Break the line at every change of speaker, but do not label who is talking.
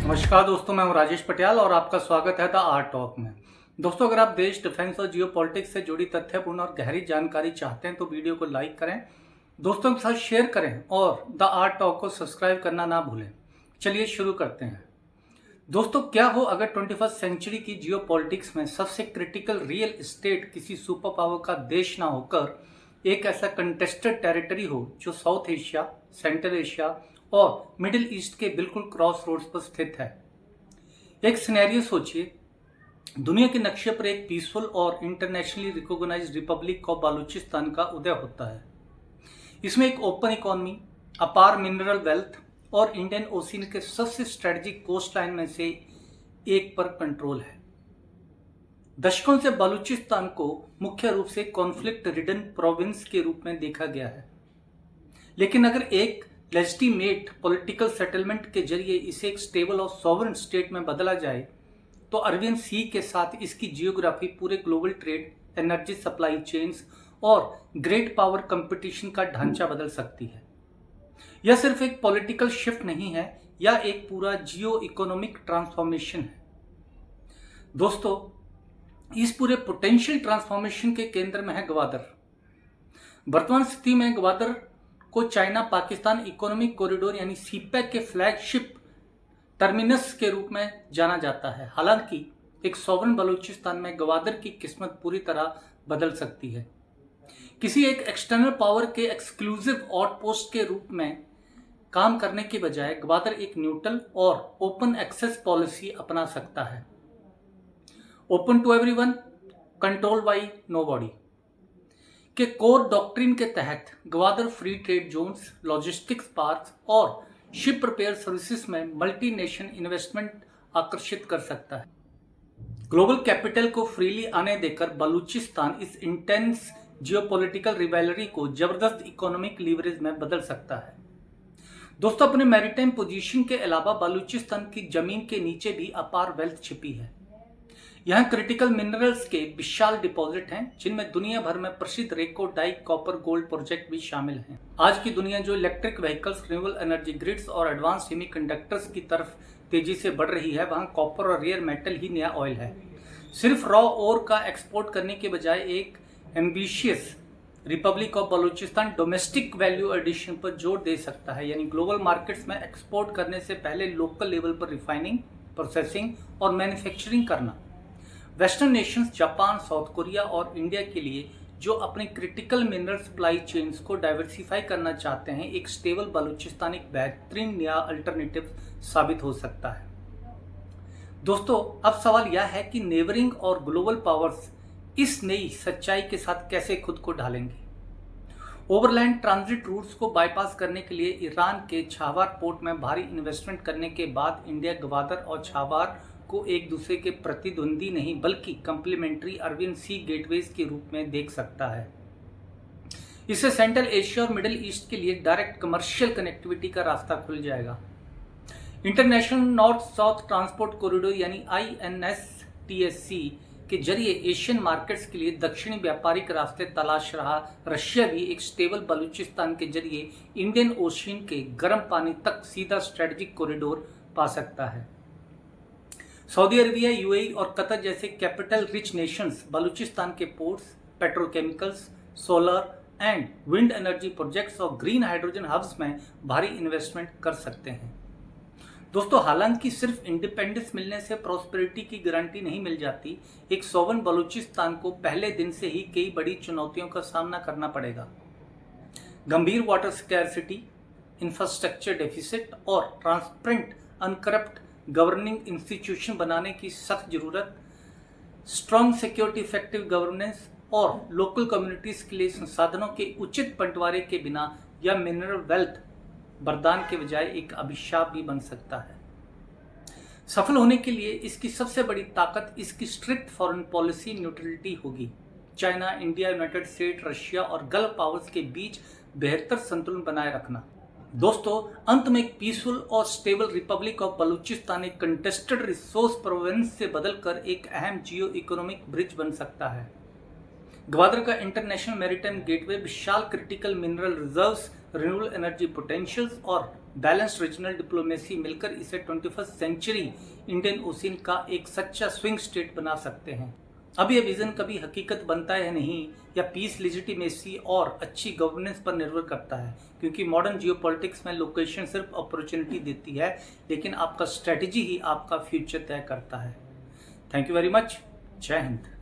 नमस्कार दोस्तों, मैं हूं राजेश पटियाल और आपका स्वागत है द आर्ट टॉक में। दोस्तों, अगर आप देश, डिफेंस और जियोपॉलिटिक्स से जुड़ी तथ्यपूर्ण और गहरी जानकारी चाहते हैं तो वीडियो को लाइक करें, दोस्तों के साथ शेयर करें और द आर्ट टॉक को सब्सक्राइब करना ना भूलें। चलिए शुरू करते हैं। दोस्तों, क्या हो अगर 21st सेंचुरी की जियोपॉलिटिक्स में सबसे क्रिटिकल रियल एस्टेट किसी सुपर पावर का देश ना होकर एक ऐसा कंटेस्टेड टेरिटरी हो जो साउथ एशिया, सेंट्रल एशिया और मिडिल ईस्ट के बिल्कुल क्रॉस रोड्स पर स्थित है। एक सिनेरियो सोचिए, दुनिया के नक्शे पर एक पीसफुल और internationally recognised republic of Balochistan का उदय होता है। इसमें एक ओपन इकोनॉमी, अपार मिनरल वेल्थ और इंडियन ओशियन के सबसे स्ट्रेटेजिक कोस्ट लाइन में से एक पर कंट्रोल है। दशकों से बलूचिस्तान को मुख्य रूप से कॉन्फ्लिक्ट रिडन प्रोविंस के रूप में देखा गया है, लेकिन अगर एक लेजिटिमेट पॉलिटिकल सेटलमेंट के जरिए इसे एक स्टेबल और सॉवरेन स्टेट में बदला जाए तो अरबियन सी के साथ इसकी जियोग्राफी पूरे global trade, energy supply chains और ग्रेट पावर कंपटीशन का ढांचा बदल सकती है। यह सिर्फ एक पॉलिटिकल शिफ्ट नहीं है, यह एक पूरा जियो इकोनॉमिक ट्रांसफॉर्मेशन है। दोस्तों, इस पूरे पोटेंशियल ट्रांसफॉर्मेशन के केंद्र में है ग्वादर। वर्तमान स्थिति में ग्वादर को चाइना पाकिस्तान इकोनॉमिक कॉरिडोर यानी सीपैक के फ्लैगशिप टर्मिनस के रूप में जाना जाता है। हालांकि एक सॉवरेन बलूचिस्तान में ग्वादर की किस्मत पूरी तरह बदल सकती है। किसी एक एक्सटर्नल पावर के एक्सक्लूसिव आउटपोस्ट के रूप में काम करने के बजाय ग्वादर एक न्यूट्रल और ओपन एक्सेस पॉलिसी अपना सकता है। Open to everyone, control by nobody के कोर डॉक्ट्रिन के तहत Gwadar free trade zones, logistics parks और शिप रिपेयर सर्विसेज में मल्टी नेशन इन्वेस्टमेंट आकर्षित कर सकता है। ग्लोबल कैपिटल को फ्रीली आने देकर बलूचिस्तान इस इंटेंस जियोपॉलिटिकल रिवैलरी को जबरदस्त इकोनॉमिक लीवरेज में बदल सकता है। दोस्तों, अपने मैरीटाइम पोजीशन के अलावा बलूचिस्तान की जमीन के नीचे भी अपार वेल्थ छिपी है। यहाँ क्रिटिकल मिनरल्स के विशाल डिपॉजिट हैं, जिनमें दुनिया भर में प्रसिद्ध रेको डाइक कॉपर गोल्ड प्रोजेक्ट भी शामिल हैं। आज की दुनिया जो electric vehicles, renewable energy grids और एडवांस सेमीकंडक्टर्स की तरफ तेजी से बढ़ रही है, वहाँ कॉपर और रेयर मेटल ही नया ऑयल है। सिर्फ रॉ ओर का एक्सपोर्ट करने के बजाय एक ambitious republic of Balochistan domestic value addition पर जोर दे सकता है, यानी ग्लोबल मार्केट्स में एक्सपोर्ट करने से पहले लोकल लेवल पर रिफाइनिंग, प्रोसेसिंग और मैन्युफैक्चरिंग करना। Western Nations Japan, south Korea और इंडिया के लिए जो अपने क्रिटिकल मिनरल सप्लाई चेन्स को डाइवर्सिफाई करना चाहते हैं, एक स्टेबल बलूचिस्तान एक बेहतरीन नया अल्टरनेटिव साबित हो सकता है। दोस्तों, अब सवाल यह है कि नेबरिंग और ग्लोबल पावर्स इस नई सच्चाई के साथ कैसे खुद को ढालेंगे। ओवरलैंड ट्रांजिट रूट्स को बाईपास करने के लिए ईरान के छावार पोर्ट में भारी इन्वेस्टमेंट करने के बाद इंडिया ग्वादर और छावार को एक दूसरे के प्रतिद्वंदी नहीं बल्कि कंप्लीमेंट्री अरबियन सी गेटवेज के रूप में देख सकता है। इससे सेंट्रल एशिया और मिडिल ईस्ट के लिए डायरेक्ट कमर्शियल कनेक्टिविटी का रास्ता खुल जाएगा। International north south transport corridor यानी INSTSC के जरिए एशियन मार्केट्स के लिए दक्षिणी व्यापारिक रास्ते तलाश रहा रशिया भी एक स्टेबल बलूचिस्तान के जरिए इंडियन ओशियन के गर्म पानी तक सीधा स्ट्रेटेजिक कॉरिडोर पा सकता है। सऊदी अरेबिया, UAE और कतर जैसे कैपिटल रिच नेशंस बलूचिस्तान के ports, petrochemicals, solar and wind energy projects और ग्रीन हाइड्रोजन हब्स में भारी इन्वेस्टमेंट कर सकते हैं। दोस्तों, हालांकि सिर्फ इंडिपेंडेंस मिलने से प्रॉस्पेरिटी की गारंटी नहीं मिल जाती। एक सॉवरेन बलूचिस्तान को पहले दिन से ही कई बड़ी चुनौतियों का सामना करना पड़ेगा। गंभीर वाटर स्कैरसिटी, इंफ्रास्ट्रक्चर डेफिसिट और ट्रांसपेरेंट अनकरप्ट गवर्निंग इंस्टीट्यूशन बनाने की सख्त जरूरत, स्ट्रॉन्ग सिक्योरिटी, इफेक्टिव गवर्नेंस और लोकल कम्युनिटीज के लिए संसाधनों के उचित बंटवारे के बिना यह मिनरल वेल्थ वरदान के बजाय एक अभिशाप भी बन सकता है। सफल होने के लिए इसकी सबसे बड़ी ताकत इसकी स्ट्रिक्ट फॉरेन पॉलिसी न्यूट्रलिटी होगी। China, India, United state, Russia और गल्फ पावर्स के बीच बेहतर संतुलन बनाए रखना। दोस्तों, अंत में एक पीसफुल और स्टेबल रिपब्लिक ऑफ बलूचिस्तान एक कंटेस्टेड रिसोर्स प्रोविंस से बदलकर एक अहम जियो इकोनॉमिक ब्रिज बन सकता है। ग्वादर का इंटरनेशनल मैरीटाइम गेटवे विशाल critical mineral reserves, renewable energy potentials और बैलेंस्ड रीजनल डिप्लोमेसी मिलकर इसे 21st सेंचुरी इंडियन ओशियन का एक सच्चा स्विंग स्टेट बना सकते हैं। अब यह विजन कभी हकीकत बनता है या नहीं, या पीस, लेजिटिमेसी और अच्छी गवर्नेंस पर निर्भर करता है, क्योंकि मॉडर्न जियोपॉलिटिक्स में लोकेशन सिर्फ अपॉर्चुनिटी देती है, लेकिन आपका स्ट्रेटजी ही आपका फ्यूचर तय करता है। Thank you very much. जय हिंद।